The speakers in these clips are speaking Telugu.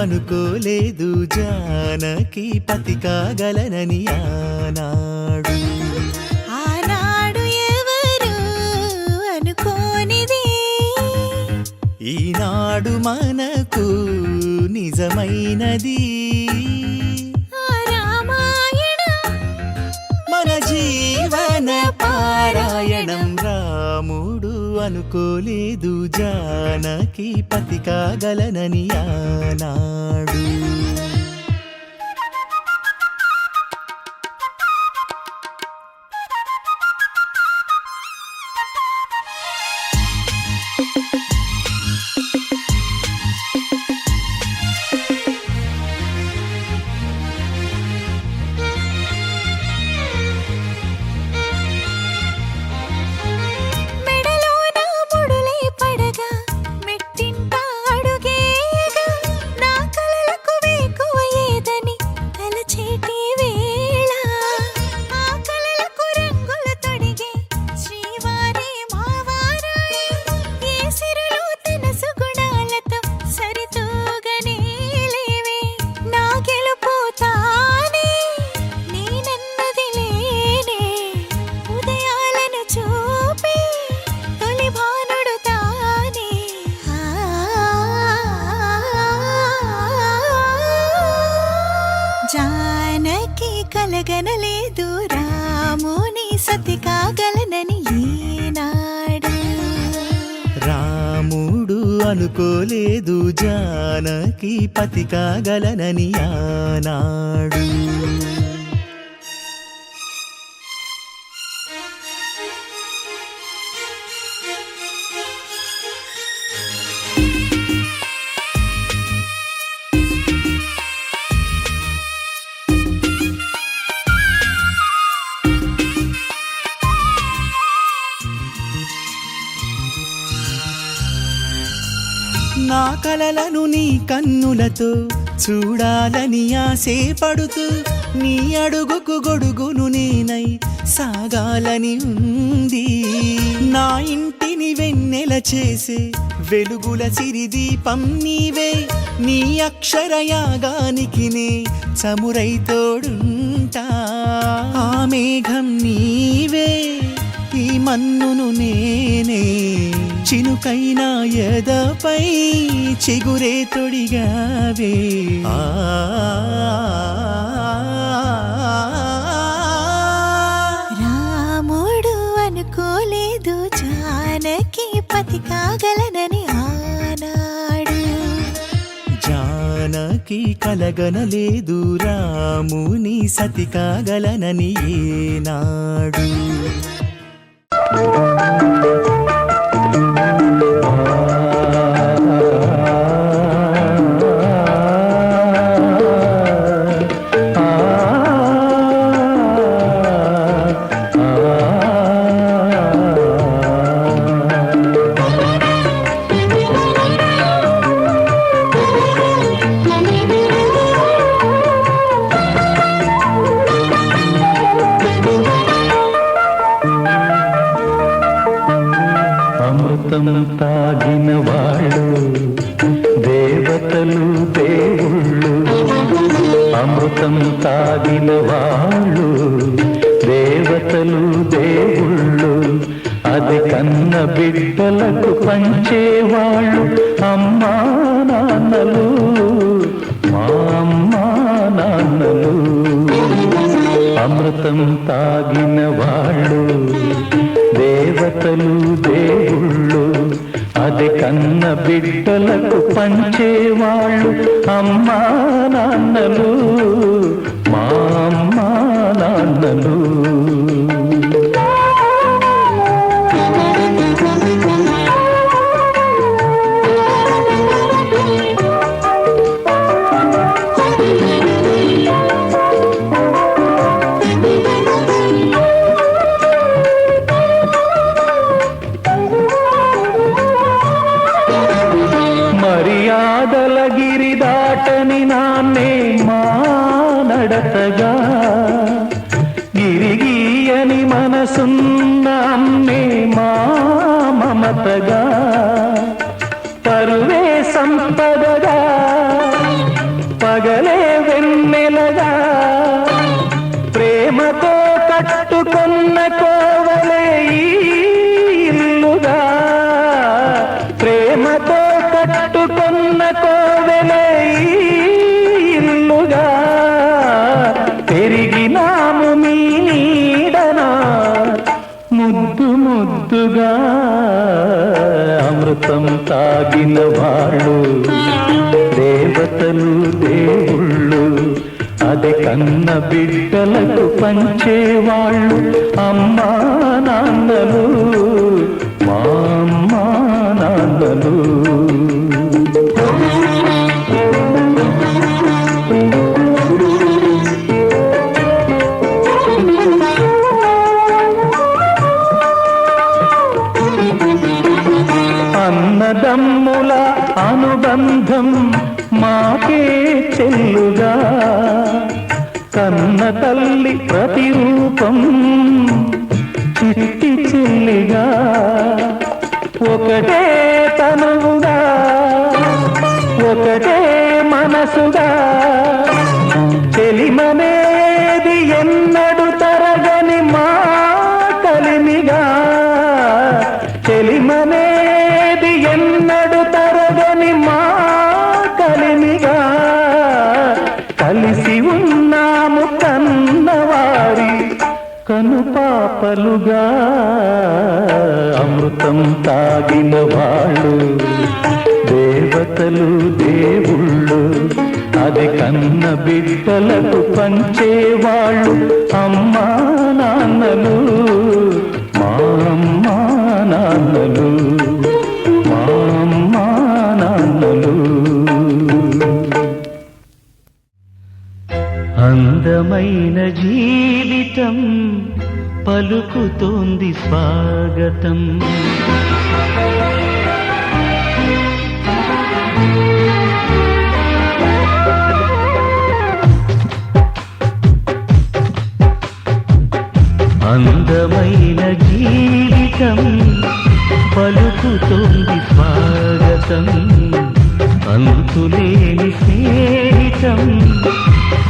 అనుకోలేదు జానకి పతి కాగలనని ఆనాడు. ఆనాడు ఎవరు అనుకోనిది ఈనాడు మనకు నిజమైనది. మన జీవన పారాయణం. రాముడు అనుకోలేదు జానకి పతి కాగలనని ఆనాడు. జానకి కలగనలేదు రాముని సతి కాగలనని ఈనాడు. రాముడు అనుకోలేదు జానకి పతి కాగలనని ఆనాడు. నా కలలను నీ కన్నులతో చూడాలని ఆశపడుతూ నీ అడుగుకు గొడుగును నేనై సాగాలని ఉంది. నా ఇంటిని వెన్నెల చేసే వెలుగుల సిరిదీపం నీవే. నీ అక్షరయాగానికి నే చమురై తోడుంటా. ఆ మేఘం నీవే, ఈ మన్నును నేనే. చినుకైనా ఎదపై చిగురే తొడిగావే. రాముడు అనుకోలేదు జానకి పతి కాగలనని ఆనాడు. జానకి కలగనలేదు రాముని సతి కాగలనని ఏనాడు. అమృతం తాగిన వాళ్ళు దేవతలు దేవుళ్ళు. అమృతం తాగిన వాళ్ళు దేవతలు దేవుళ్ళు. అది కన్న బిడ్డలకు పంచేవాళ్ళు అమ్మా నాన్నలు, మా అమ్మా నాన్నలు. అమృతం తాగిన వాళ్ళు దేవతలు దేవుళ్ళు. అది కన్న బిడ్డలకు పంచేవాళ్ళు అమ్మా నాన్నలు, మా అమ్మా నాన్నలు. మర్యాదల గిరి దాటని నాన్నే మా నడతగా, గిరిగీయని మనసున్న అన్నే మా మమతగా, పరువే సంపదగా తాగిన వాళ్ళు దేవతలు దేవుళ్ళు అది కన్న బిడ్డలకు పంచేవాళ్ళు అమ్మా నాన్నలు మా అమ్మా నాన్నలు అన్నదమ్ముల అనుబంధం మాకే చెల్లుగా కన్న తల్లి ప్రతిరూపం చిట్టి చెల్లిగా ఒకటే తనువుగా ఒకటే మనసుగా చెలిమనేది ఎన్నడు తరగని మా కలిమిగా చెలిమనేది ఎన్నడు తరగని మా కలిమిగా కలిసి ఉన్నాము కన్నవారి కనుపాపలుగా అమృతం తాగిన వాళ్ళు దేవతలు దేవుళ్ళు అది కన్న బిడ్డలకు పంచేవాళ్ళు అమ్మా నాన్నలు మా అమ్మా నాన్నలు మా అమ్మా నాన్నలు అందమైన జీవితం పలుకుతోంది స్వాగతం అందమైన జీవితం పలుకుతోంది స్వాగతం అంతులేని స్నేహితం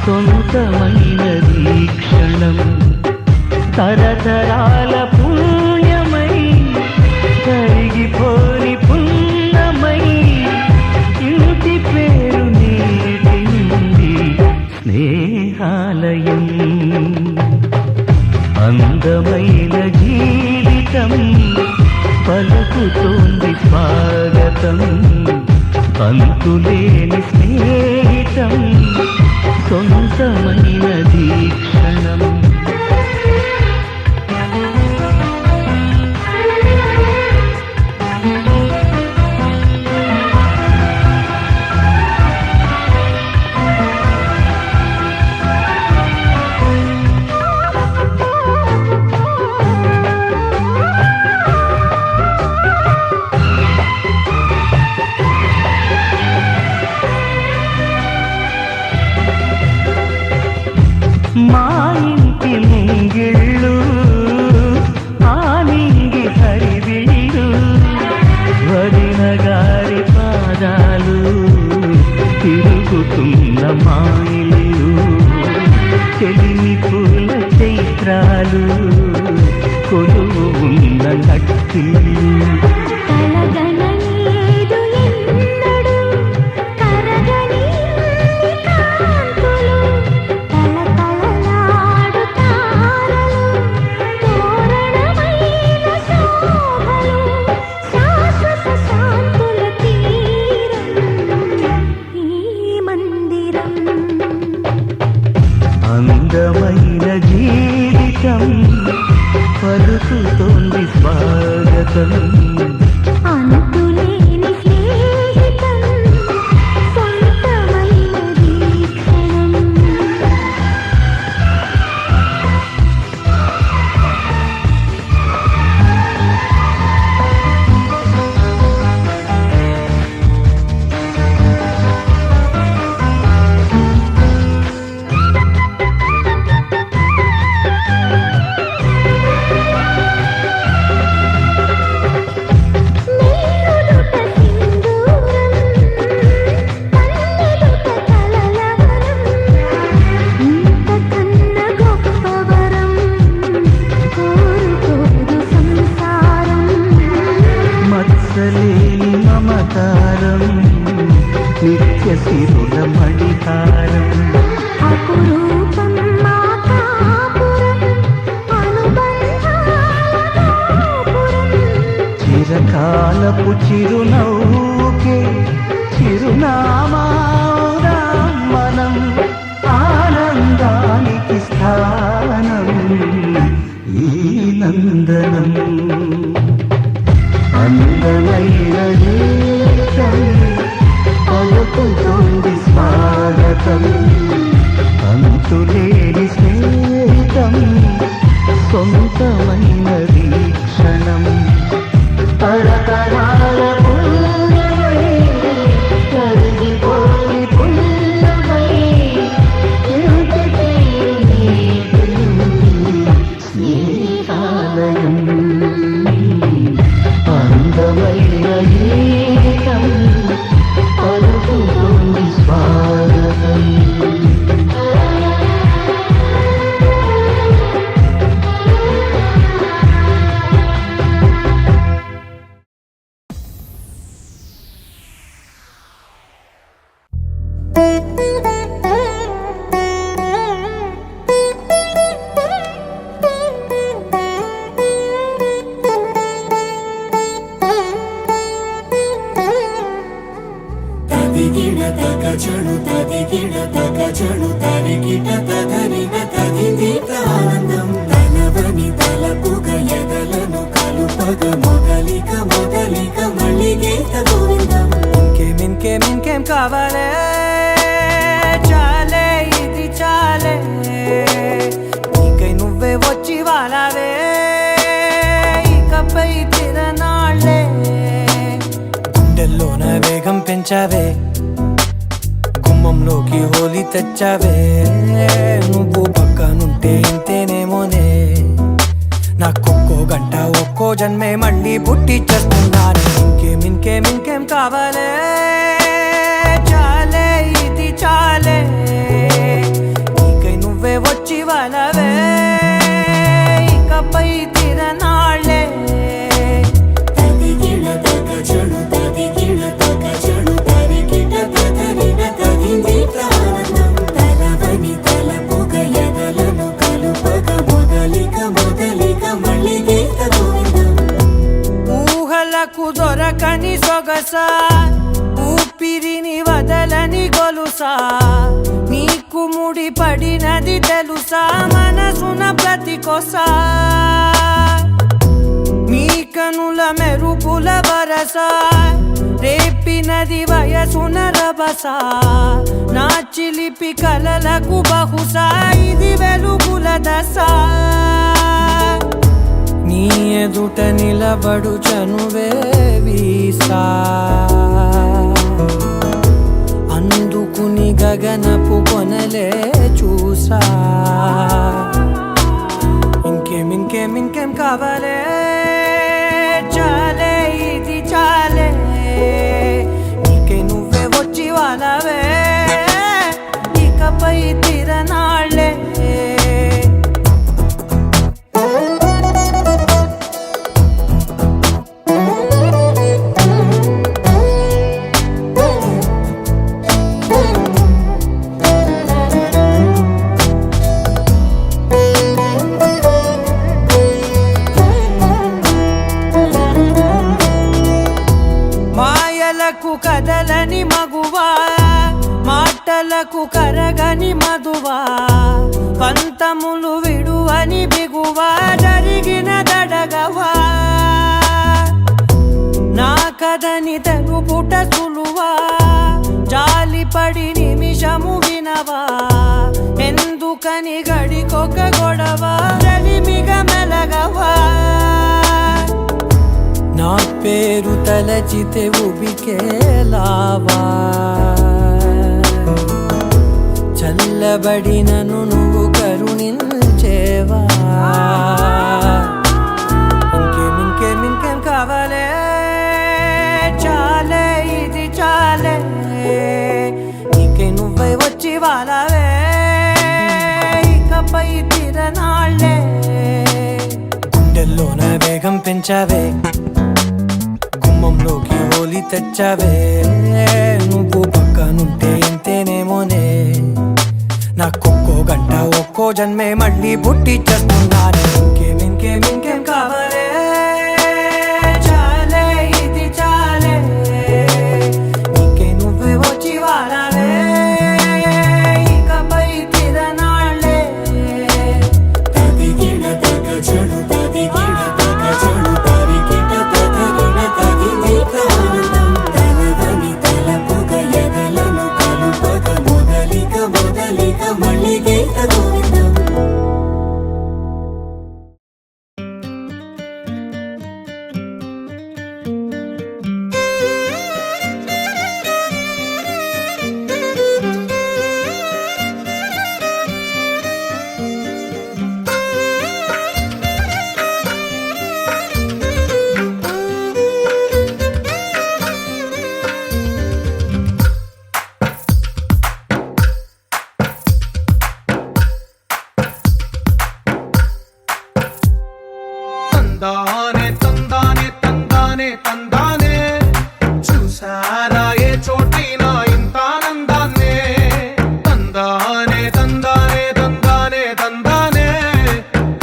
సొంతమైన వీక్షణం తరతరాల పుణ్యమై కరిగిపోని పుణ్యమై ఇంటి పేరు నేటి నుండి స్నేహాలయం అందమైన జీవితం పలుకుతోంది స్వాగతం అంతులేని స్నేహితం సొంతమైన దీక్షణం మా ఇంటి ముంగిళ్ళు ఆనింగి హరివిళ్ళు వదిన గారి పాదాలు తిరుగుతున్న మా ఇల్లు చెలిమి పూల చైత్రాలు కొలువు ఉన్న నట్టిల్లు అందమైన జీవితం పలుకుతోంది స్వాగతం అంతులేని స్నేహితం సొంతమైన వీక్షణం మత్సలేని మమకారం నిత్య సిరుల మణిహారం అపురూపం మా కాపురం అనుబంధాల గోపురం చిరకాలపు చిరునవ్వు తదిగిణ తగ చణు తదిగిణ తగ చణు తరిగిట తదరిన తదిదీత ఆనందం తలవని తలపుగ ఎదలను కలుపగ మొదలిక మొదలిక మళ్ళీ గీత గోవిందం ఇంకేం కావాలే చాలే ఇది చాలే నీకై నువ్వే వచ్చి వాలావే ఇకపై తిరనాళ్ళే గుండెల్లోన వేగం పెంచావే గుమ్మంలోకి హోలీ తెచ్చావే నువ్వు పక్కనుంటే ఇంతేనేమోనే నాకొక్కో గంట ఒక్కో జన్మే మళ్ళీ పుట్టి చేస్తున్నాను ఇంకేం కావాలే చాలే ఇది చాలే నీకై నువ్వే వచ్చి వాలవే ఇకపై తిరనాళ్ళే తదిగిణ తగ చణు తదిగిణ తగ చణు తరిగిట తదరిన తదిదీత ఆనందం తలవని తలపుగ ఎదలను కలుపగ మొదలిక మొదలిక మళ్ళీ గీత గోవిందం ఊహలకు దొరకని సొగసా ఊపిరిని వదలని గొలుసా నీకు ముడి పడినది తెలుసా మనసున ప్రతి కొసా నీ కనుల మెరుపుల వరస రేపినది వయసున రభస నా చిలిపి కలలకు బహుశా ఇది వెలుగుల దశ నీ ఎదుట నిలబడు చనువే వీసా అందుకుని గగనపు కొనలే చూసా ఇంకేం కావాలే చాలే ఇది చాలే నీకే నువ్వే వచ్చి వాలవే ఇకపై తిరనాళ్ళే మాయలకు కదలని మగువా మాటలకు కరగని మధువా పంతములు విడువని బిగువా జరిగిన దడగవా నా కదని తెలుపుట సులువా జాలిపడి నిమిషము వినవా ఎందుకని గడికొక గొడవ రలిమిగ మెలగవా నా పేరు తలచితే ఉబికేలావా చల్లబడినను నువ్వు కరుణించేవా ఇంకేం కావాలే చాలే ఇది చాలే నీకే నువ్వే వచ్చి వాలవే ఇకపై తిరనాళ్ళే గుండెల్లోన వేగం పెంచావే గుమ్మంలోకి హోలీ తెచ్చావే నువ్వు పక్కనుంటే ఇంతేనేమోనే నాకొక్కో గంట ఒక్కో జన్మే మళ్ళీ పుట్టి చేస్తున్నాను ఇంకేం కావాలే చాలే ఇది చాలే నీకే నువ్వే వచ్చి వాలవే ఇకపై తిరనాళ్ళే తదిగిణ తగ చణు తదిగిణ తగ చణు తరిగిట తదరిన తదిదీత ఆనందం తలవని తలపుగ ఎదలను కలుపగ మొదలిక మొదలిక మళ్ళీ గీత గోవిందం తందానే తందానే తందానే తందానే చూసారా ఏ చోటైనా ఇంత ఆనందాన్నే తందానే తందానే తందానే తందానే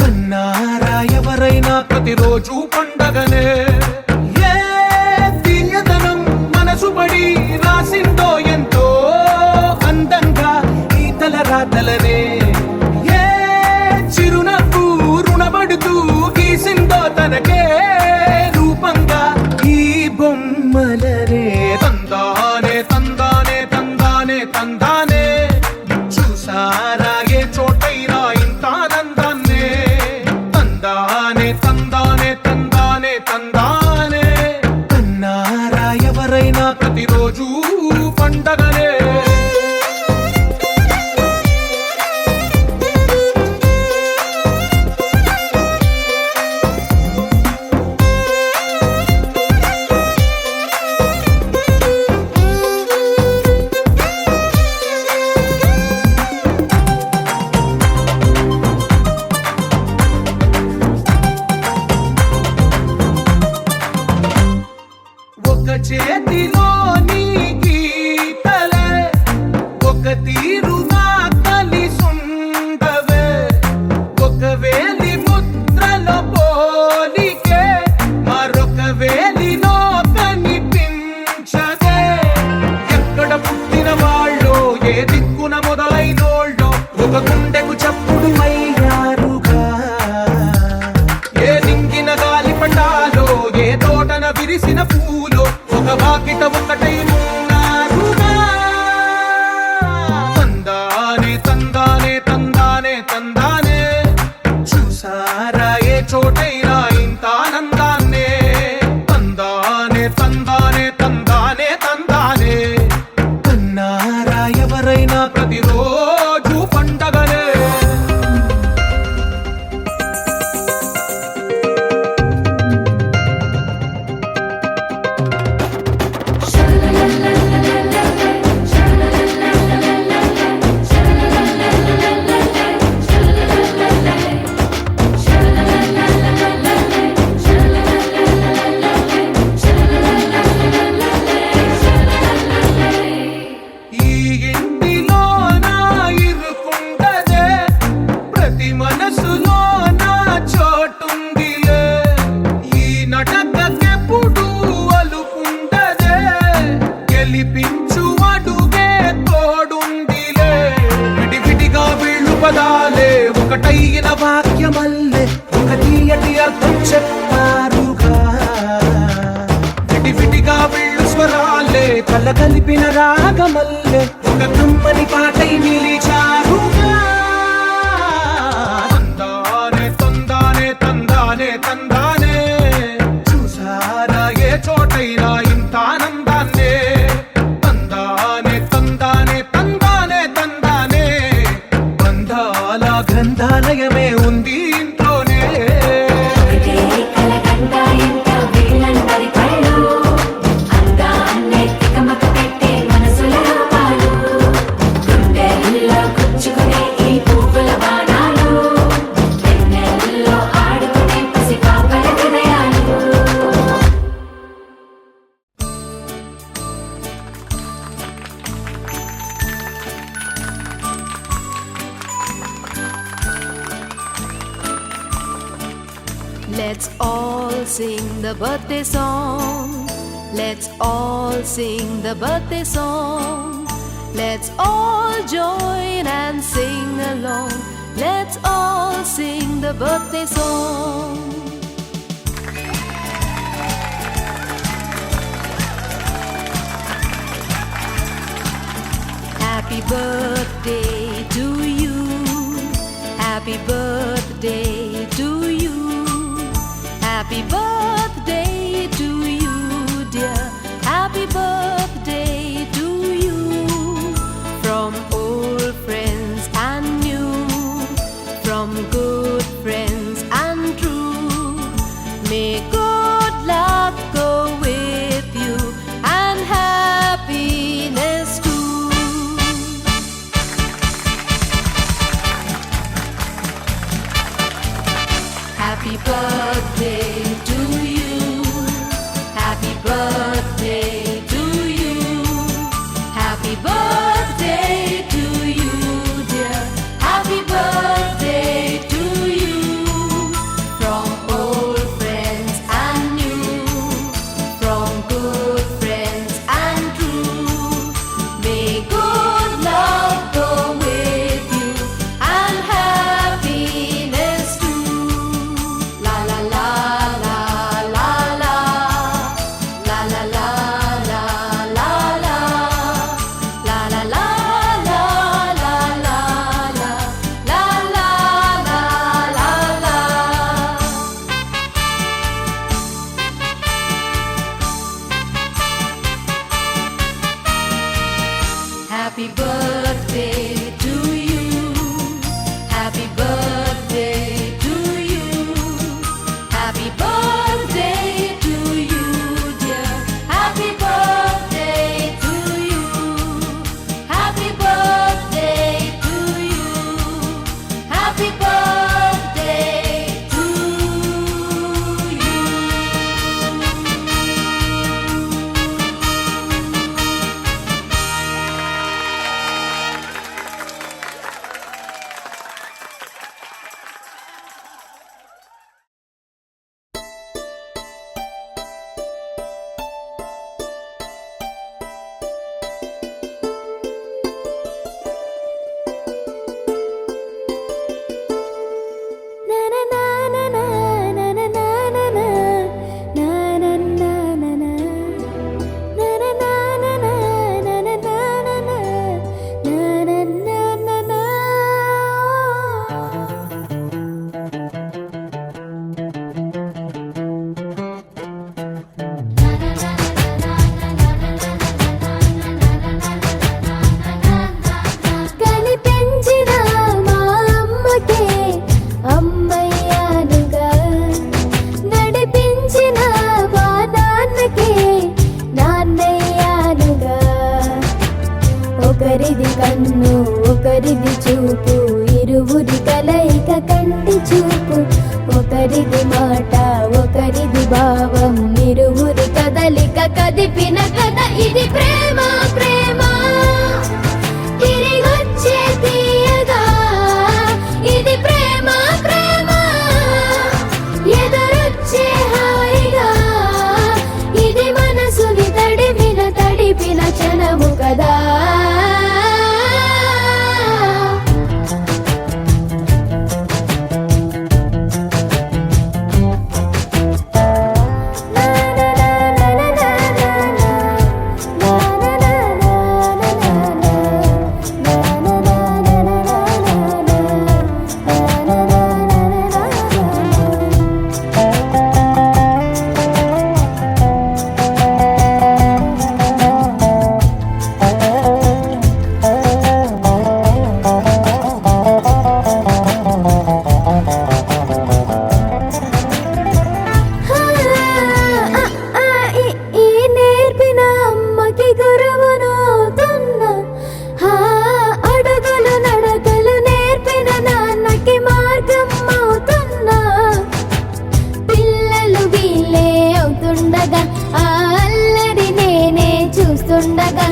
కన్నారా ఎవరైనా ప్రతిరోజు పండగనే ఏ తీయదనం మనసు పడి రాసిందో ప్రతిరోజు పండగనే ఒక చేతిలో నీ గీతలే ఒక తీరుగా కలిసుండవే ఒక వేలి ముద్రలో పోలికే మరొక వేలిలో కనిపించదే ఎక్కడ పుట్టిన వాళ్ళో ఏ దిక్కున మొదలైనోళ్ళో ఒక గుండెకు చప్పుడు అయ్యారుగా ఏ నింగిన గాలి పటాలో ఏ తోటన విరిసిన పూలో ఒక వాకిట ఒకటై ఉన్నారుగా తందానే తందానే తందానే తందానే చూసారా ఏ చోటైనా ఇంత ఆనందాన్నే తందానే తందానే తందానే తందానే కన్నారా ఎవరైనా ప్రతిరోజు పండగనే ఈ ఇంటిలో నా ఇరుకుండదే ప్రతి మనసులో నా చోటుందిలే ఈ నటకెప్పుడు అలుకుండదే గెలిపించు అడుగే తోడుందిలే విడివిడిగా వీళ్ళు పదాలే ఒకటైన వాక్యమల్లే ఒక తీయటి అర్థం చెప్పారుగా విడివిడిగా వీళ్ళు స్వరాలే కల కలిపిన రాగమల్లే ఒక కమ్మని పాటై నిలిచారుగా తందానే తందానే తందానే తందానే చూసారా ఏ చోటైనా ఇంత ఆనందాన్నే తందానే తందానే తందానే తందానే బంధాల గ్రంథాలయమే ఉంది ఇంట్లోనే ఒకటే కలగంట ఎంత వీళ్ళందరి కళ్ళు అందాన్నే తికమక పెట్టే మనసుల రూపాలు గుండెల్లో గుచ్చుకునే ఈ పువ్వుల బాణాలు వెన్నెల్లో ఆడుకునే పసిపాపల హృదయాలు Let's all sing the birthday song. Let's all sing the birthday song. Let's all join and sing along. Let's all sing the birthday song. Happy birthday to you. Happy birthday to you. Happy birthday to you, dear. Happy birthday to you. From old friends and new, from good friends and true. May good luck go with you and happiness too. Happy birthday to you. Happy birthday to you. Happy birthday to you. Happy birthday to you, dear. Happy birthday to you. Happy birthday to you. Happy birthday to you. కనిపించిన మా అమ్మకే అమ్మయ్యానుగా, నడిపించిన మా నాన్నకే నాన్నయ్యానుగా. ఒకరిది కన్ను ఒకరిది చూపు, ఇరువురి కలయిక కంటి చూపు. ఒకరిది మాట ఒకరిది భావం, ఇరువురి కదలిక కదిపిన కథ ఇది. ప్రేమ ప్రేమ తిరిగొచ్చే తీయగా, ఇది ప్రేమ ప్రేమ ఎదురొచ్చే హాయిగా. ఇది మనసుని తడిపిన క్షణము కదా. నేర్పిన అమ్మకి గురువునవుతున్నా, అడుగులు నడకలు నేర్పిన నాన్నకి మార్గం అవుతున్నా. పిల్లలు వీళ్ళే అవుతుండగా, ఆ అల్లరి నేనే చూస్తుండగా,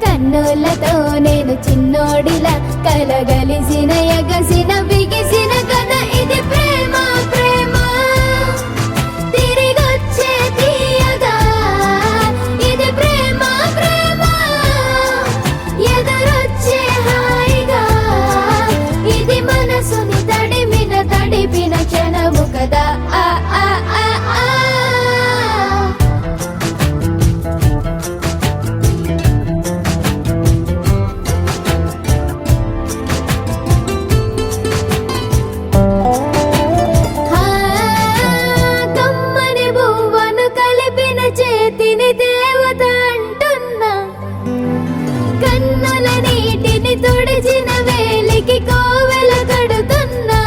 కన్నులతో నేను చిన్నోడిలా కలగలిసిన ఎగసిన బిగిసిన కథ ఇది. ప్రేమ ప్రేమ తిరిగొచ్చే తీయగా, ఇది ప్రేమ ప్రేమ ఎదురొచ్చే హాయిగా. ఇది మనసుని తడిపిన క్షణము కదా. ఆ ఆ ఆ ఆ కమ్మని బువ్వను కలిపిన చేతిని దేవత అంటున్నా, కన్నుల నీటిని తుడిచిన వేలికి కోవెల కడుతున్నా.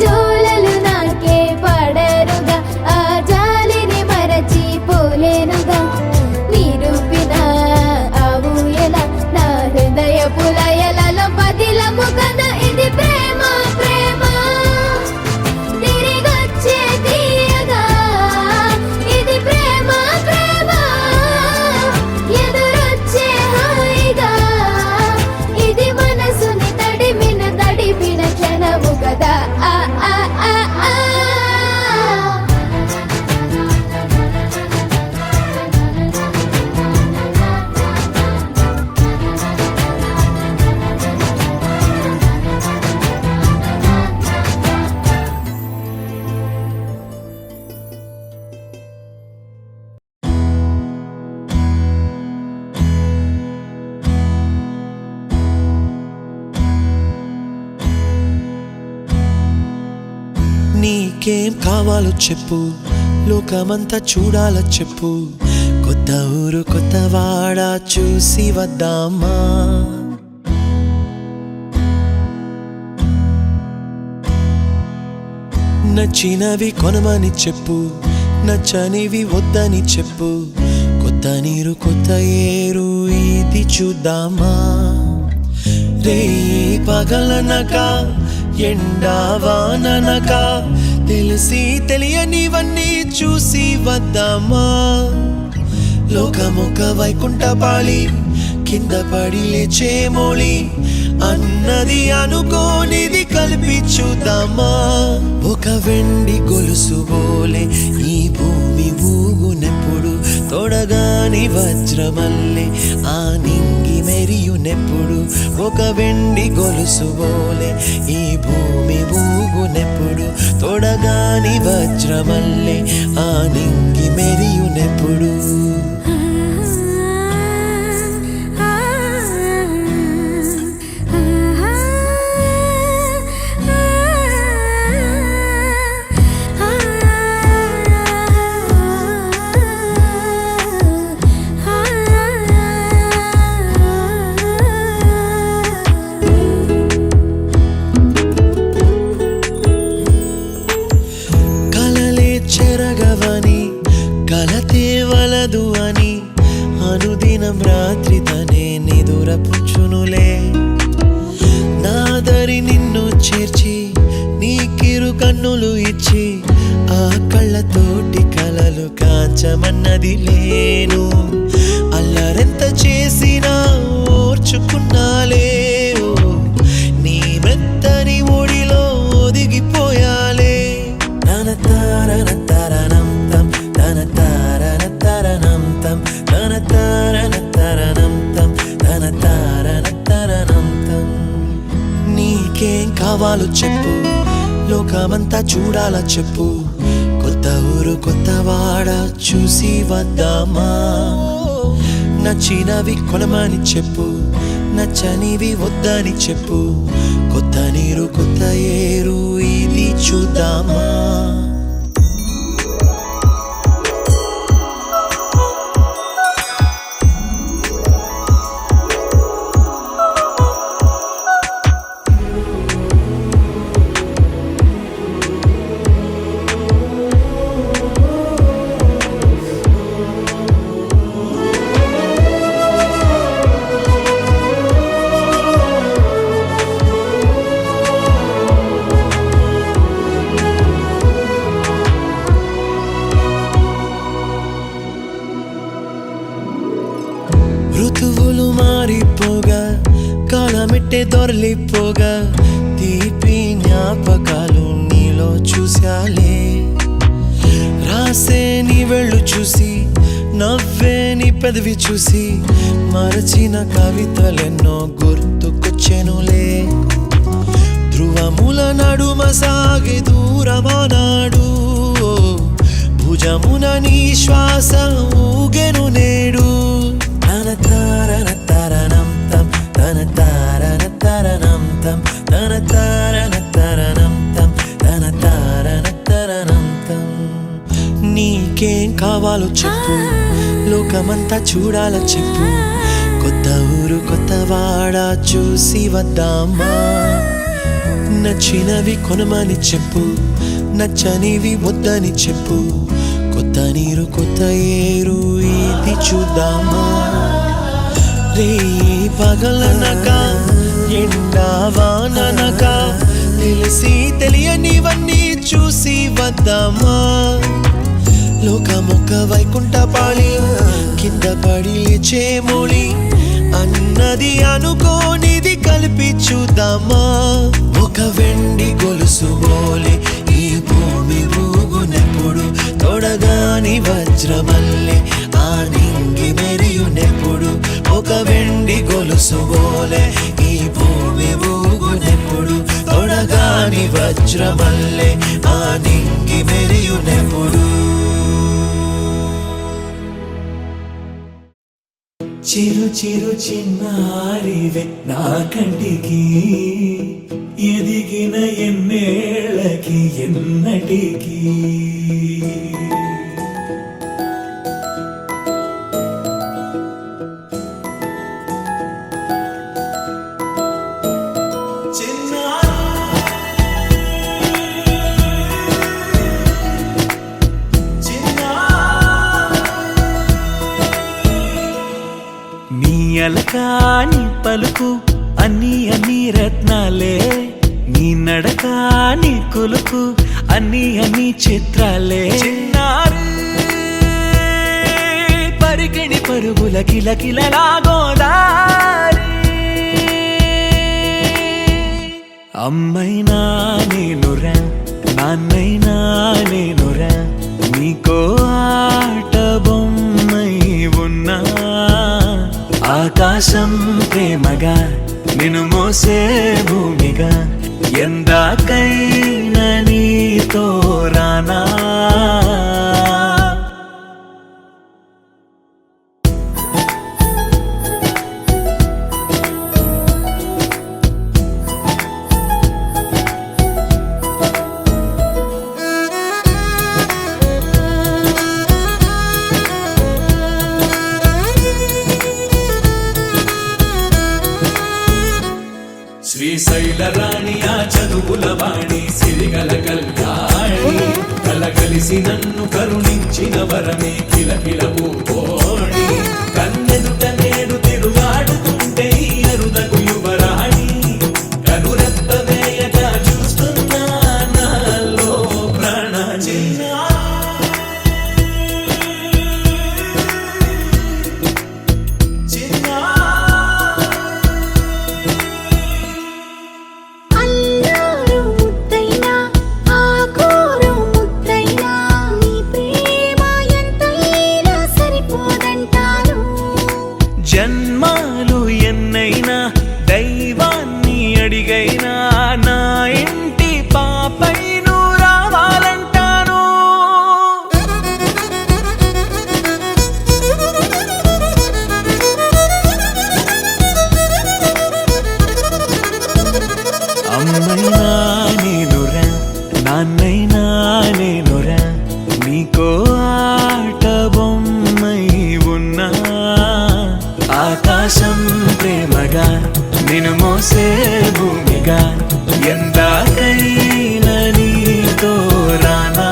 జోలలు నాకే పడరుగా, ఆ జాలిని మరచి పోలేనుగా. నిరూపిన ఆ ఊయల నా హృదయ పులయలలో పదిలము కదా. ఇది ప్రేమ ప్రేమ తిరిగొచ్చే తీయగా, ఇది ప్రేమ ప్రేమ ఎదురొచ్చే హాయిగా. ఇది మనసుని తడిపిన క్షణము కదా. ఆ ఆ ఆ ఆ నీకేం కావాలో చెప్పు, లోకమంతా చూడాల చెప్పు. కొత్త ఊరు కొత్తవాడ చూసి వద్దామా నచ్చినవి కొనమని చెప్పు నచ్చనివి వద్దని చెప్పు కొత్త నీరు కొత్త ఏరు ఇది చూద్దామా రే పగలనక ఎండావాననక తెలిసి తెలియనివన్నీ చూసి వద్దామా లోకమొక వైకుంఠపాళి కింద పడి లేచే మోళి అన్నది అనుకోనిది కలిపి చూద్దామా ఒక వెండి గొలుసు బోలే ఈ భూమి ఊగునెప్పుడు తొడగాని వజ్రమల్లే ఆ నింగి మెరియునెప్పుడు ఒక వెండి గొలుసు బోలే ఈ భూమి ఊగునెప్పుడు తొడగాని వజ్రమల్లే ఆ నింగి మెరియునెప్పుడు కలతేవలదు అని అనుదినం రాత్రి తనే నిదురపుచ్చునులే నాదరి నిన్ను చేర్చి నీకిరు కన్నులు ఇచ్చి ఆ కళ్ళతోటి కలలు కాంచమన్నది లేను అల్లరెంత చేసినా ఓర్చుకున్నాలే నీ మెత్తని ఒడిలో ఒదిగిపోయాలే తన తారన తరణం తం తన తారన తరణం తం తన తారన తరణం తం తన తారన తరణం తం నీకేం కావాలో చెప్పు లోకమంతా చూడాలా చెప్పు కొత్త ఊరు కొత్తవాడ చూసి వద్దామా నచ్చినవి కొనమని చెప్పు నచ్చనివి వద్దని చెప్పు కొత్త నీరు కొత్త ఏరు ఇది చూద్దామా ఋతువులు మారిపోగా కాలమెట్టే దొరలిపోగా తీపి జ్ఞాపకాలు నీలో చూశాలే రాసే నీ వెళ్ళు చూసి నవ్వే నీ పెదవి చూసి మరచిన కవితలెన్నో గుర్తుకొచ్చెనులే ధ్రువముల నడుమ సాగి దూరమానాడు భుజమున నీ శ్వాస ఊగెను నేడు తన తారన తరణం తం తన తారన తరణం తం తన తారన తరణం తం తన తారన తరణం తం నీకేం కావాలో చెప్పు లోకమంతా చూడాల చెప్పు కొత్త ఊరు కొత్తవాడ చూసి వద్దామా నచ్చినవి కొనమని చెప్పు నచ్చనివి వద్దని చెప్పు కొత్త నీరు కొత్త ఏరు ఇది చూద్దామా రే పగలనక ఎండావాననక తెలిసి తెలియనివన్నీ చూసి వద్దామా లోకమొక వైకుంఠపాళి కింద పడి లేచే మోళి అన్నది అనుకోనిది కలిపి చూద్దామా ఒక వెండి గొలుసు బోలే ఈ భూమి ఊగునెప్పుడు తొడగాని వజ్రమల్లే ఆ నింగి మెరియునెప్పుడు ఒక వెండి గొలుసు బోలే ఈ భూమి ఊగునెప్పుడు తొడగాని వజ్రమల్లే ఆ నింగి మెరియునెప్పుడు చిరు చిరు చిన్నారివే నా కంటికి ఎదిగిన ఎన్నేళ్ళకి ఎన్నటికి నీ అలకా నీ పలుకు అన్నీ అన్నీ రత్నాలే, నీ నడక నీ కొలుకు అన్నీ అన్నీ చిత్రాలే. చిన్నారి పరికిణి పరుగుల కిలకిలలా గోదారి, అమ్మైనా నేనురా నాన్నైనా నేనురా, నీకో ఆట బొమ్మై ఉన్నా. ఆకాశం ప్రేమగా నిన్ను మోసే భూమిగా, ఎందాకైనా నీతో రానా. శ్రీశైల రాణి ఆ చదువుల వాణి, సిరిగల కళ్యాణి, కలగలిసి నన్ను కరుణించిన వరమే కిలకిల పూకోణి. కన్నెదుట నేడు తిరుగాడుతుంటే ఈ అరుదకు యువరాణి, కనురెప్ప వేయగా చూస్తున్నా నాలో ప్రాణ. అల్లారు ముద్దైనా ఆకోరు ముద్దైనా, నీ ప్రేమ ఎంతైనా సరిపోదంటాను. జన్మాలు ఎన్నైనా దైవాన్ని అడిగైనా, నా ఇంటి పాపై నువ్వు రావాలంటాను. అమ్మైనా నేనురా నాన్నైనా నేనురా, నీకో ఆట బొమ్మై ఉన్నా. ఆకాశం ప్రేమగా నిన్ను మోసే భూమిగా, ఎందాకైనా నీతో రానా.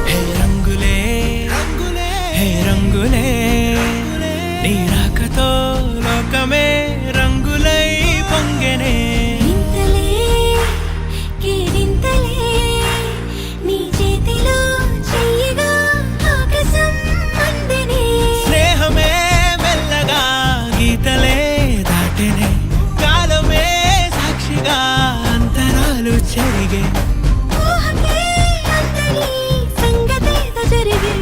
హే రంగులే రంగులే, హే రంగులే, నీ రాకతో లోకమే రంగులై పొంగెనే. ఇంతలే కేరింతలే, నీ చేతిలో చెయ్యగా ఆకాశం అందెనే. స్నేహమే మెల్లగా గీతలే దాటెనే, కాలమే సాక్షిగా అంతరాలు చెరిగే. ఊహకే అందని సంగతేదో జరిగే,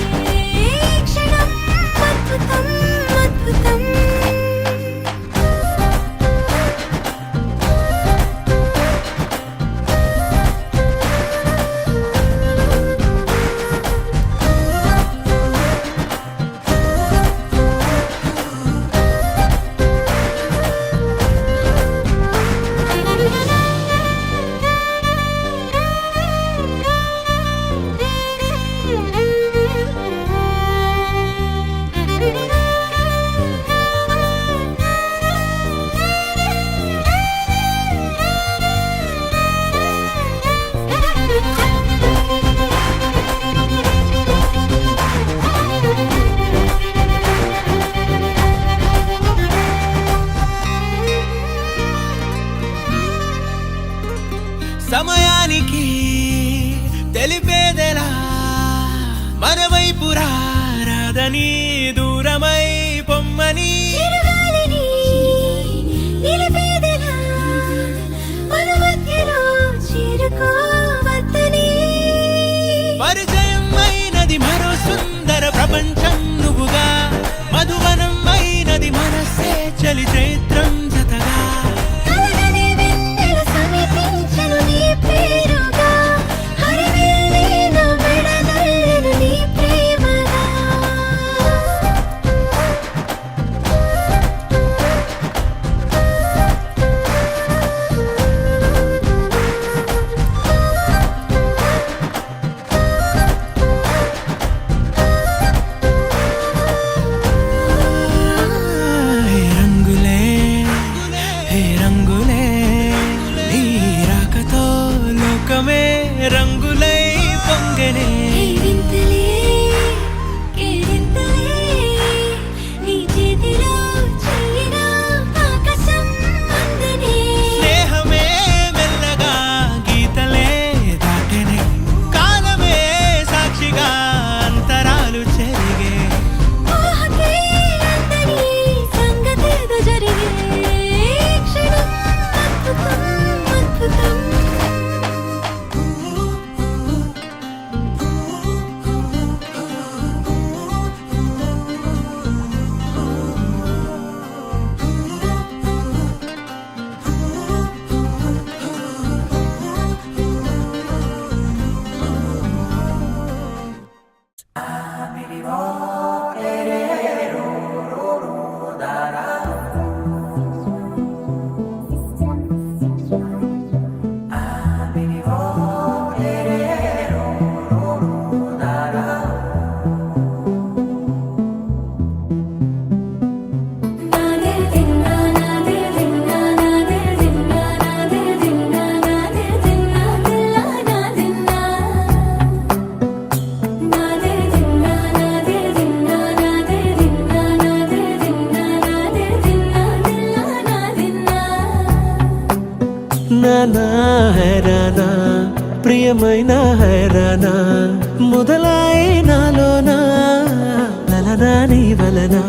ఈ క్షణం అద్భుతం అద్భుతం. సమయానికి తెలిపేదెలా, మన వైపు రాదని దూరమై పొమ్మని. చిరుగాలిని నిలిపేదెలా, మన మధ్యలో చేరుకోవద్దని. పరిచయం అయినది మరో సుందర ప్రపంచం నువ్వుగా, మధువనం అయినది మనసే చలి చైత్రం జతగా. కలగని వెన్నెల నానా హైరానా ప్రియమైన హైరానా మొదలాయి నాలోనా లలనా నీ వలనా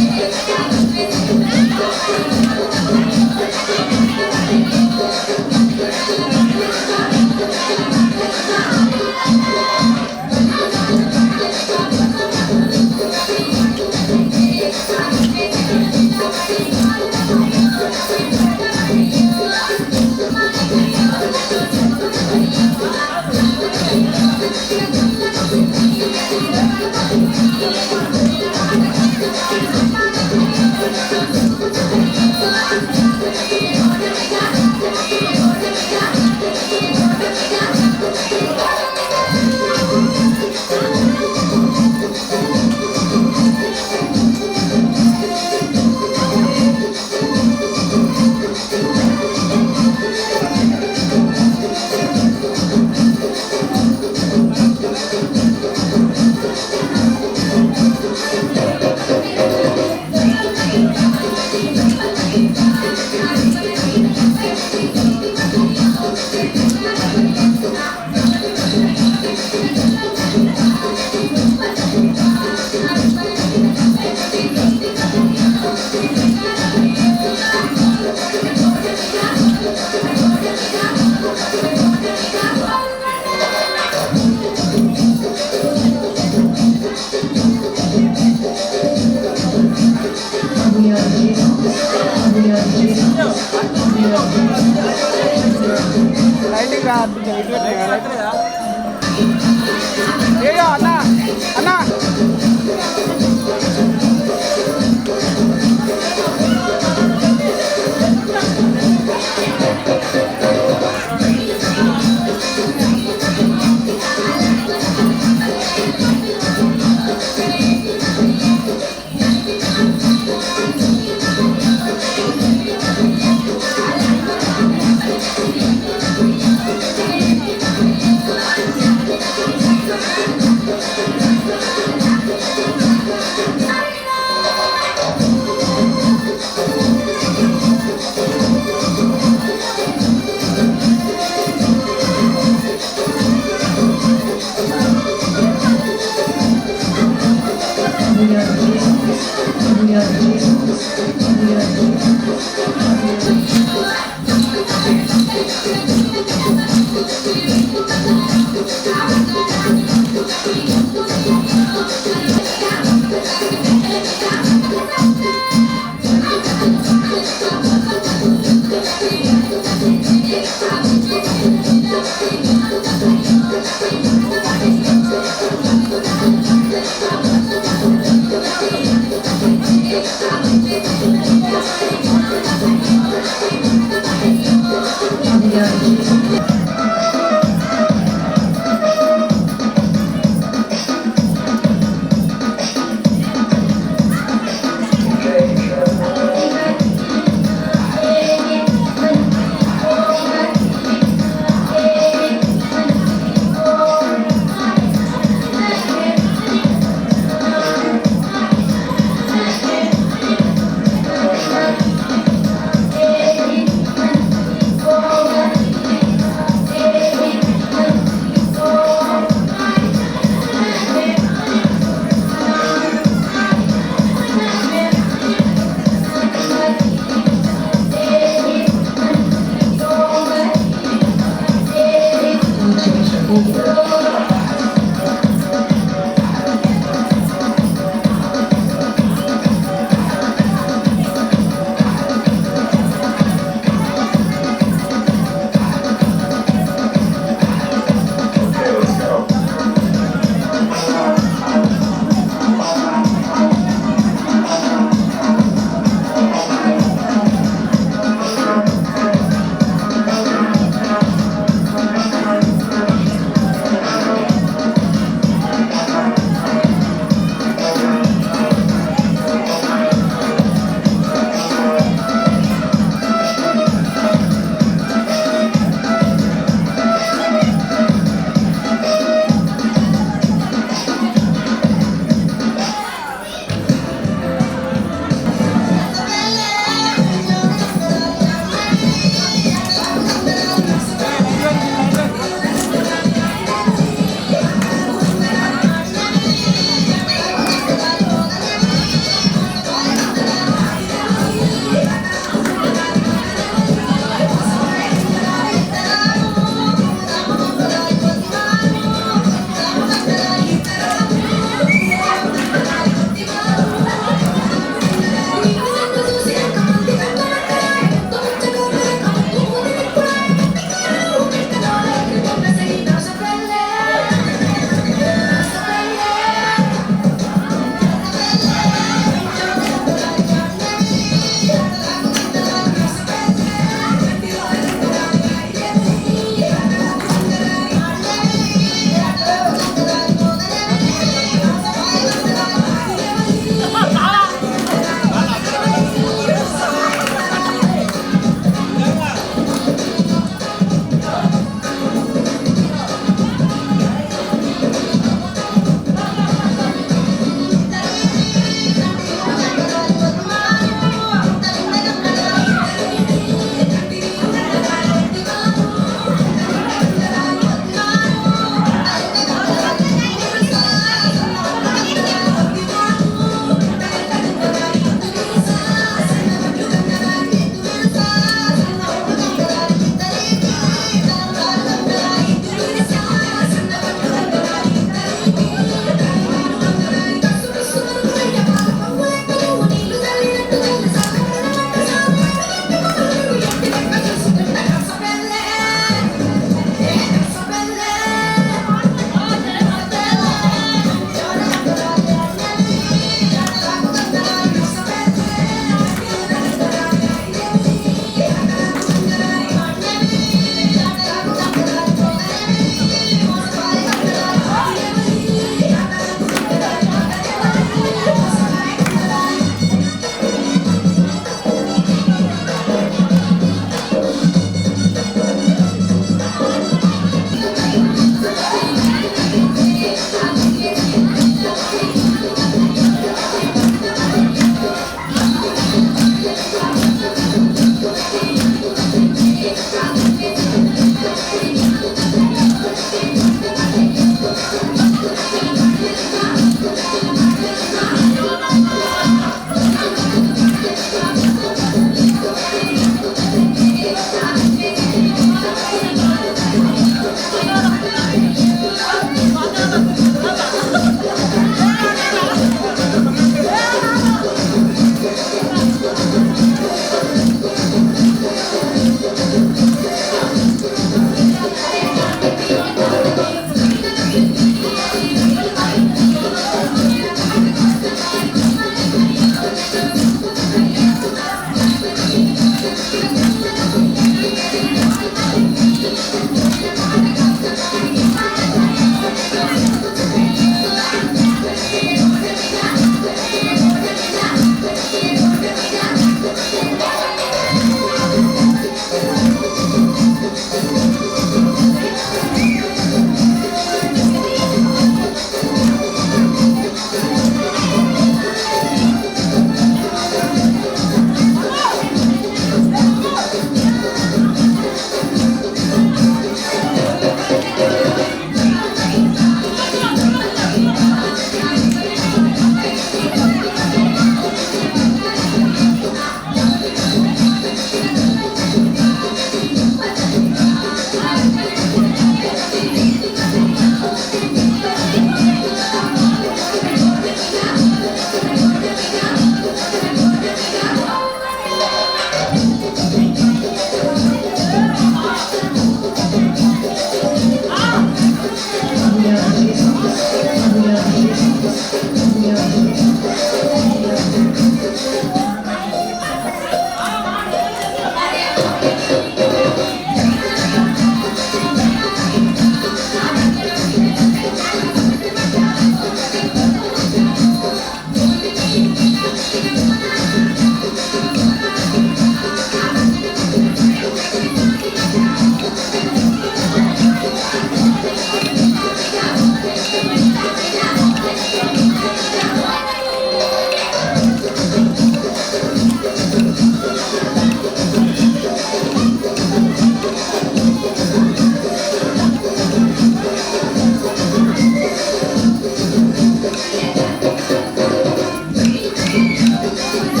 yeah, yeah.